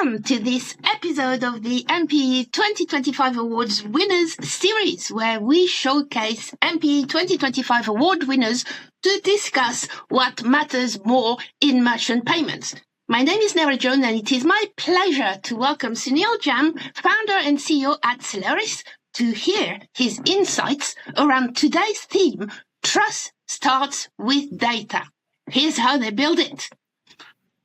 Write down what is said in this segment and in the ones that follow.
welcome to this episode of the MPE 2025 Awards Winners Series, where we showcase MPE 2025 Award winners to discuss what matters more in merchant payments. My name is Neira Jones, and it is my pleasure to welcome Sunil Jhamb, founder and CEO at Celeris, to hear his insights around today's theme, Trust Starts with Data. Here's how they build it.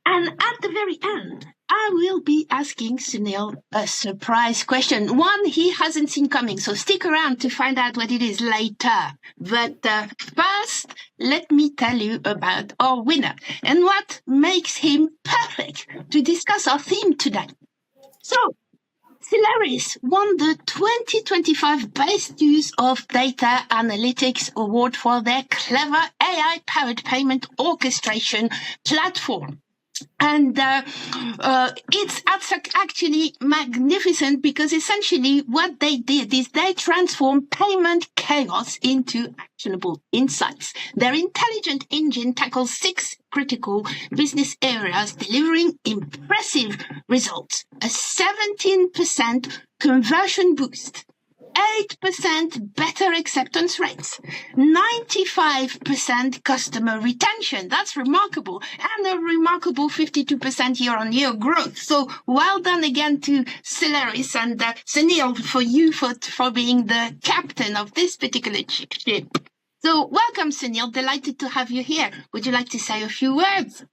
And at the very end, I will be asking Sunil a surprise question, one he hasn't seen coming, so stick around to find out what it is later. But first, let me tell you about our winner and what makes him perfect to discuss our theme today. So, Celeris won the 2025 Best Use of Data Analytics Award for their clever AI-powered payment orchestration platform. And it's actually magnificent because essentially what they did is they transformed payment chaos into actionable insights. Their intelligent engine tackles 6 critical business areas, delivering impressive results. A 17% conversion boost, 8% better acceptance rates, 95% customer retention. That's remarkable. And a remarkable 52% year-on-year growth. So well done again to Celeris and Sunil for being the captain of this particular ship. So welcome, Sunil. Delighted to have you here. Would you like to say a few words?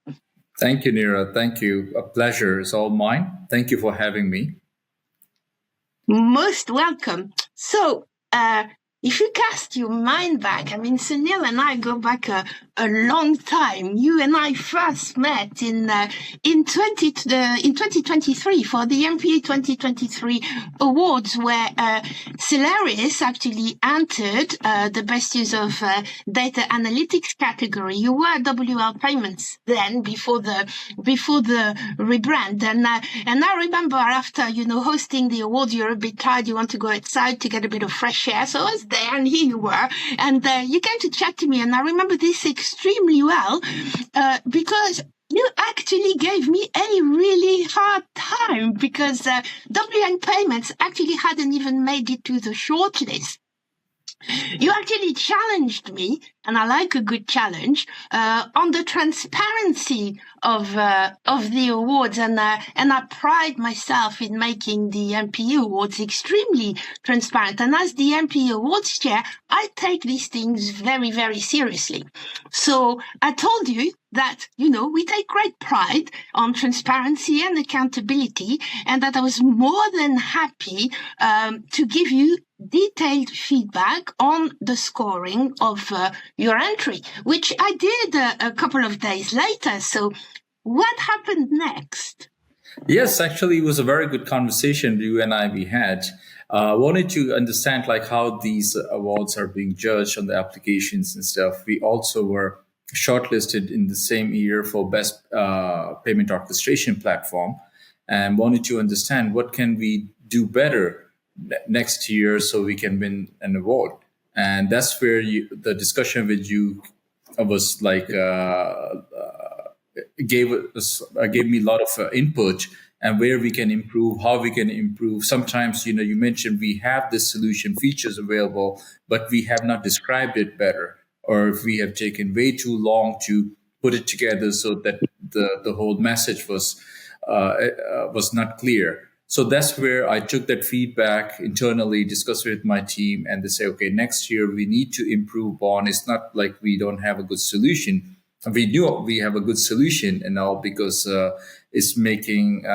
Thank you, Neira. Thank you. A pleasure is all mine. Thank you for having me. Most welcome. So, if you cast your mind back, I mean, Sunil and I go back a long time. You and I first met in 2023 for the MPE 2023 Awards, where Celeris actually entered the Best Use of Data Analytics category. You were WL Payments then before the rebrand, and I remember after hosting the awards, you're a bit tired. You want to go outside to get a bit of fresh air. So I was there, and here you were, and you came to chat to me, and I remember this extremely well because you actually gave me a really hard time because WN Payments actually hadn't even made it to the shortlist. You actually challenged me, and I like a good challenge, on the transparency of the awards, and I pride myself in making the MPE Awards extremely transparent. And as the MPE Awards chair, I take these things very, very seriously. So I told you that, we take great pride on transparency and accountability, and that I was more than happy to give you detailed feedback on the scoring of your entry, which I did a couple of days later. So what happened next? Yes, actually, it was a very good conversation you and we had. I wanted to understand how these awards are being judged on the applications and stuff. We also were shortlisted in the same year for Best Payment Orchestration Platform, and wanted to understand what can we do better next year so we can win an award. And that's where the discussion with you was gave me a lot of input, and where we can improve, how we can improve. Sometimes, you mentioned we have this solution features available, but we have not described it better, or if we have taken way too long to put it together so that the whole message was not clear. So that's where I took that feedback internally, discussed with my team, and they say, okay, next year we need to improve on. It's not like we don't have a good solution. We knew we have a good solution and all, because it's making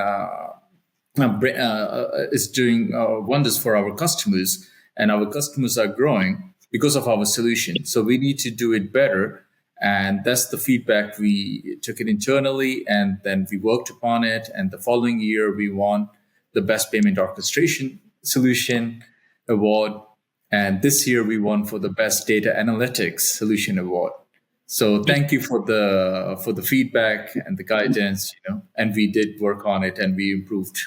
it's doing wonders for our customers, and our customers are growing because of our solution. So we need to do it better. And that's the feedback. We took it internally, and then we worked upon it. And the following year, we won the Best Payment Orchestration Solution Award. And this year, we won for the Best Data Analytics Solution Award. So thank you for the feedback and the guidance, and we did work on it and we improved.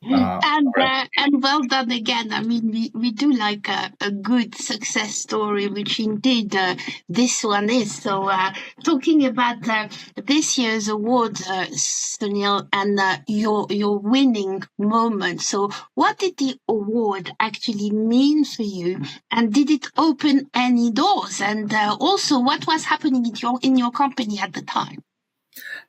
And well done again. I mean, we do like a good success story, which indeed this one is. So talking about this year's award, Sunil, and your winning moment. So what did the award actually mean for you, and did it open any doors? And also, what was happening in your company at the time?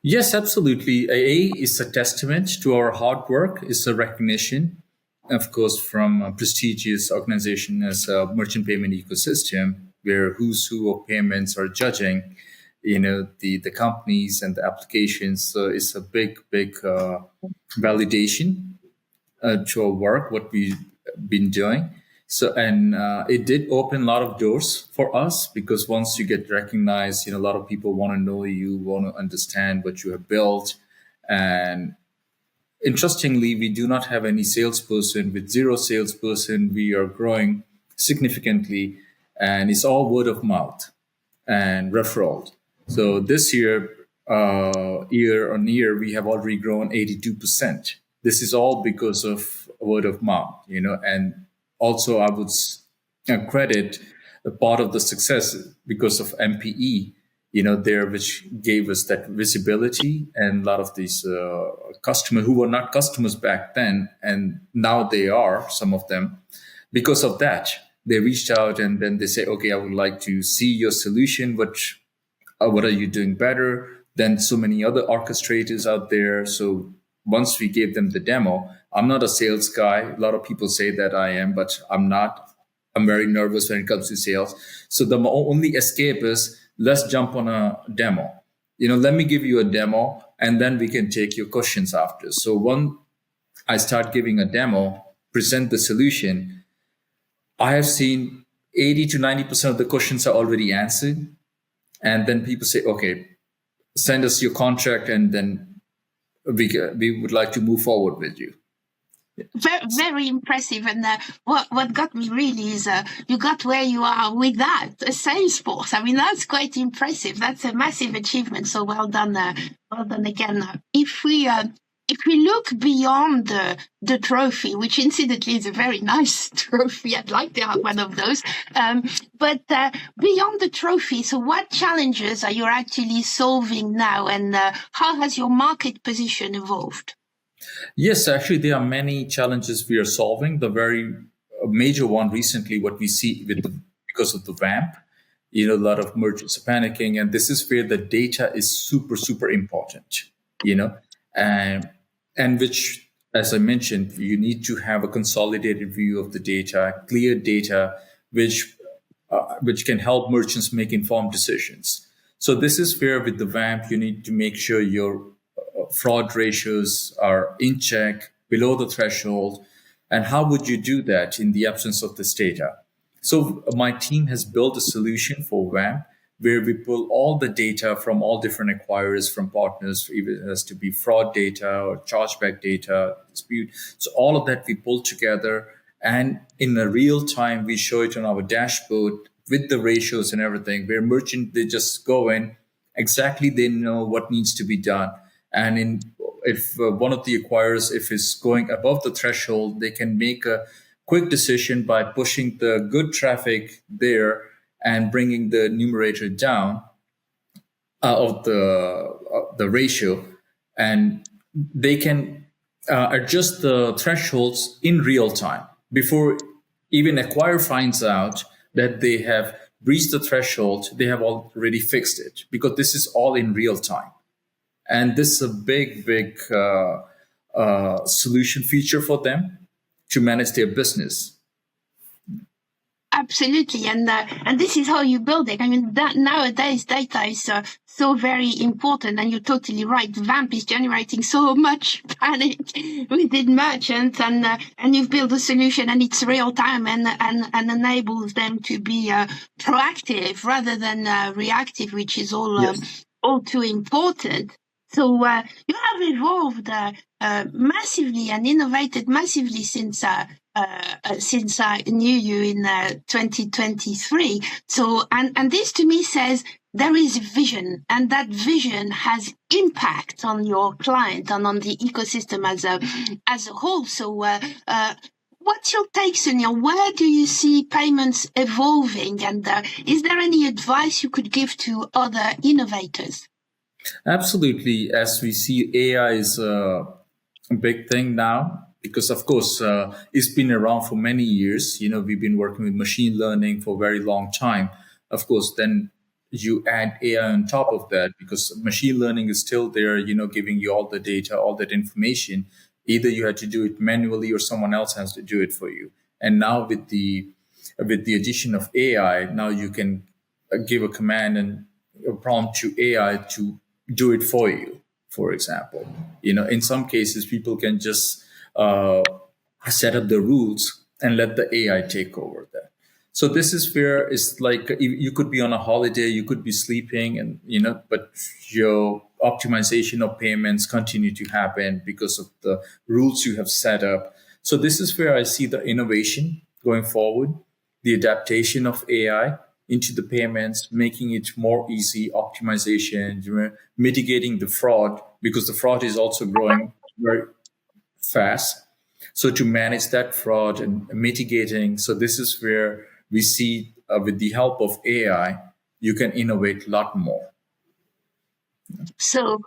Yes, absolutely. Is a testament to our hard work. It's a recognition, of course, from a prestigious organization as a merchant payment ecosystem, where who's who of payments are judging, the companies and the applications. So it's a big validation to our work, what we've been doing. So, and it did open a lot of doors for us because once you get recognized, a lot of people want to know you, want to understand what you have built. And interestingly, we do not have any salesperson. With zero salesperson, we are growing significantly, and it's all word of mouth and referral. So this year, year on year, we have already grown 82%. This is all because of word of mouth, and also I would credit a part of the success because of MPE, there, which gave us that visibility, and a lot of these customers who were not customers back then, and now they are, some of them, because of that. They reached out and then they say, okay, I would like to see your solution. What are you doing better than so many other orchestrators out there? So once we gave them the demo, I'm not a sales guy. A lot of people say that I am, but I'm not. I'm very nervous when it comes to sales. So the only escape is let's jump on a demo. Let me give you a demo and then we can take your questions after. So when I start giving a demo, present the solution, I have seen 80 to 90% of the questions are already answered. And then people say, okay, send us your contract and then we would like to move forward with you. Very, very impressive. And what got me really is you got where you are without a sales force. I mean, that's quite impressive. That's a massive achievement. So well done again. If we look beyond the trophy, which incidentally is a very nice trophy, I'd like to have one of those. But beyond the trophy, so what challenges are you actually solving now, and how has your market position evolved? Yes, actually, there are many challenges we are solving. The very major one recently, what we see because of the VAMP, a lot of merchants are panicking, and this is where the data is super, super important, and which, as I mentioned, you need to have a consolidated view of the data, clear data, which can help merchants make informed decisions. So this is where with the VAMP, you need to make sure your fraud ratios are in check, below the threshold. And how would you do that in the absence of this data? So my team has built a solution for VAMP where we pull all the data from all different acquirers, from partners, even as to be fraud data or chargeback data, dispute. So all of that we pull together, and in a real time, we show it on our dashboard with the ratios and everything, where merchant, they just go in, exactly they know what needs to be done. And if one of the acquirers, if it's going above the threshold, they can make a quick decision by pushing the good traffic there and bringing the numerator down of the ratio, and they can adjust the thresholds in real time before even acquirer finds out that they have breached the threshold. They have already fixed it because this is all in real time, and this is a big solution feature for them to manage their business. Absolutely, and this is how you build it. I mean, that nowadays data is so very important, and you're totally right. VAMP is generating so much panic within merchants, and you've built a solution, and it's real time, and enables them to be proactive rather than reactive, which is all too important. So you have evolved massively and innovated massively since I knew you in 2023. So and this to me says there is vision, and that vision has impact on your client and on the ecosystem as a whole. So, what's your take, Sunil? Where do you see payments evolving, and is there any advice you could give to other innovators? Absolutely. As we see, AI is a big thing now because, of course, it's been around for many years. We've been working with machine learning for a very long time. Of course, then you add AI on top of that because machine learning is still there, giving you all the data, all that information. Either you had to do it manually or someone else has to do it for you. And now with the addition of AI, now you can give a command and a prompt to AI to do it for you. For example, in some cases, people can just set up the rules and let the AI take over that. So this is where it's like you could be on a holiday, you could be sleeping, and but your optimization of payments continue to happen because of the rules you have set up. So this is where I see the innovation going forward, the adaptation of AI into the payments, making it more easy, optimization, mitigating the fraud, because the fraud is also growing very fast. So to manage that fraud and mitigating, so this is where we see with the help of AI, you can innovate a lot more. So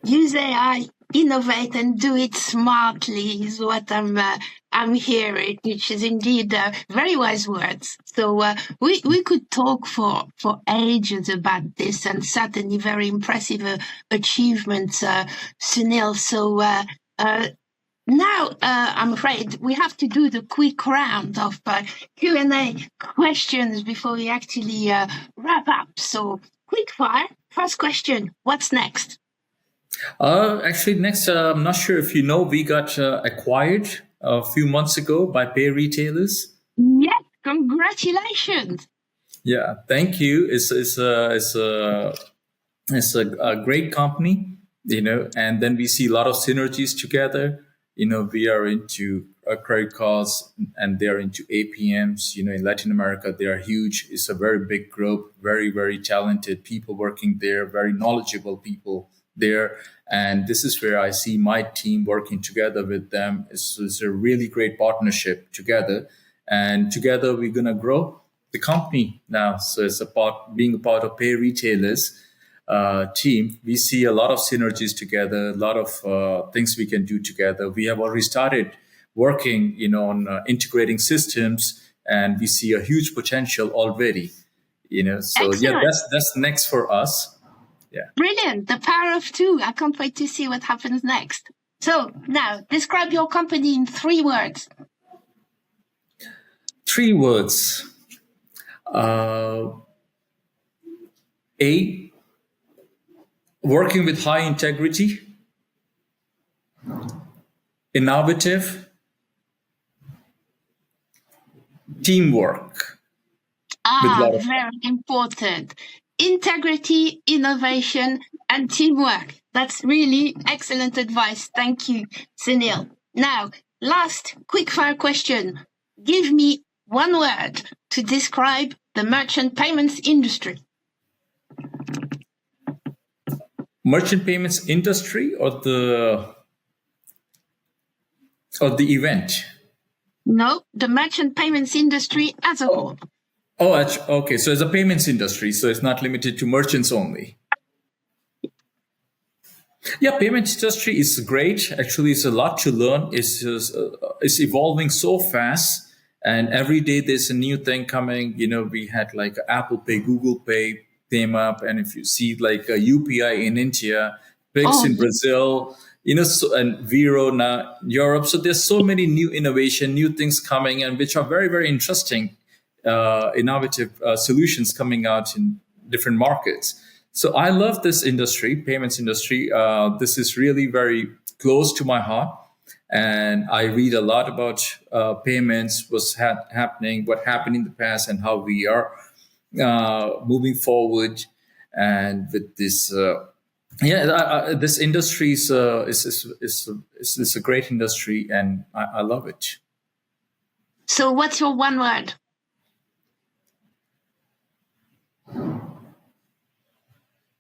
use AI, innovate, and do it smartly is what I'm hearing, which is indeed very wise words. So we could talk for ages about this, and certainly very impressive achievements, Sunil. So now I'm afraid we have to do the quick round of Q&A questions before we actually wrap up. So quick fire. First question, what's next? Actually, next, I'm not sure if you know, we got acquired a few months ago by pay retailers. Yes, congratulations. Yeah, thank you. It's a great company, and then we see a lot of synergies together. We are into credit cards and they are into APMs. In Latin America, they are huge. It's a very big group, very, very talented people working there, very knowledgeable people there. And this is where I see my team working together with them. It's a really great partnership together. And together we're going to grow the company now. So it's being a part of pay retailers team. We see a lot of synergies together, a lot of things we can do together. We have already started working, on integrating systems, and we see a huge potential already. So Excellent. yeah, that's next for us. Yeah. Brilliant. The power of two. I can't wait to see what happens next. So now describe your company in 3 words. 3 words. Working with high integrity, innovative, teamwork. Very important. Integrity, innovation, and teamwork. That's really excellent advice. Thank you, Sunil. Now, last quickfire question. Give me 1 word to describe the merchant payments industry. Merchant payments industry or the event? No, the merchant payments industry as a whole. Oh, okay. So it's a payments industry, so it's not limited to merchants only. Yeah, payments industry is great. Actually, it's a lot to learn. It's evolving so fast, and every day there's a new thing coming. We had like Apple Pay, Google Pay came up, and if you see like a UPI in India, Pix in Brazil, and Vero now Europe. So there's so many new innovation, new things coming, and which are very, very interesting. Innovative solutions coming out in different markets. So I love this industry, payments industry. This is really very close to my heart. And I read a lot about payments, what's happening, what happened in the past, and how we are moving forward. And with this, this industry is a great industry, and I love it. So what's your 1 word?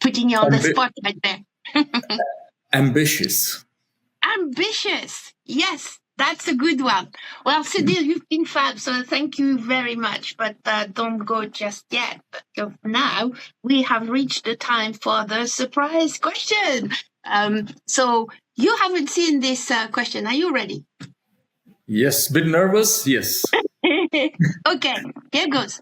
putting you on the spot right there. Ambitious. Ambitious. Yes, that's a good one. Well, Sunil, you've been fab, so thank you very much. But don't go just yet. But now we have reached the time for the surprise question. So you haven't seen this question. Are you ready? Yes, bit nervous. Yes. Okay, here goes.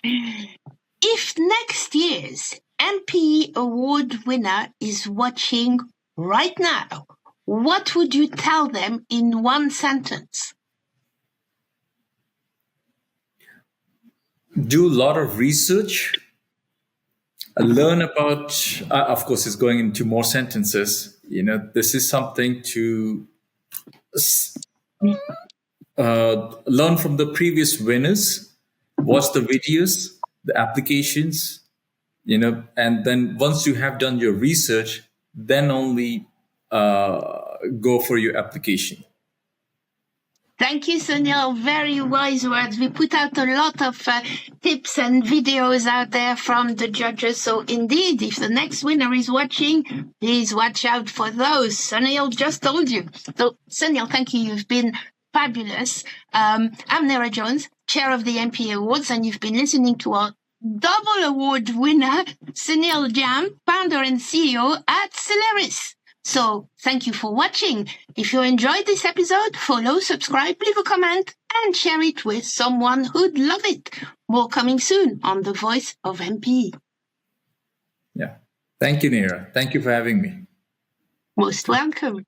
If next year's MPE Award winner is watching right now, what would you tell them in one sentence? Do a lot of research. Learn about, of course, it's going into more sentences. This is something to learn from the previous winners, watch the videos, the applications, and then once you have done your research, then only go for your application. Thank you, Sunil. Very wise words. We put out a lot of tips and videos out there from the judges. So indeed, if the next winner is watching, please watch out for those. Sunil just told you. So Sunil, thank you. You've been fabulous. I'm Neira Jones, chair of the MPE Awards, and you've been listening to our double award winner, Sunil Jhamb, founder and CEO at Celeris. So thank you for watching. If you enjoyed this episode, follow, subscribe, leave a comment, and share it with someone who'd love it. More coming soon on The Voice of MPE. Yeah. Thank you, Neira. Thank you for having me. Most welcome.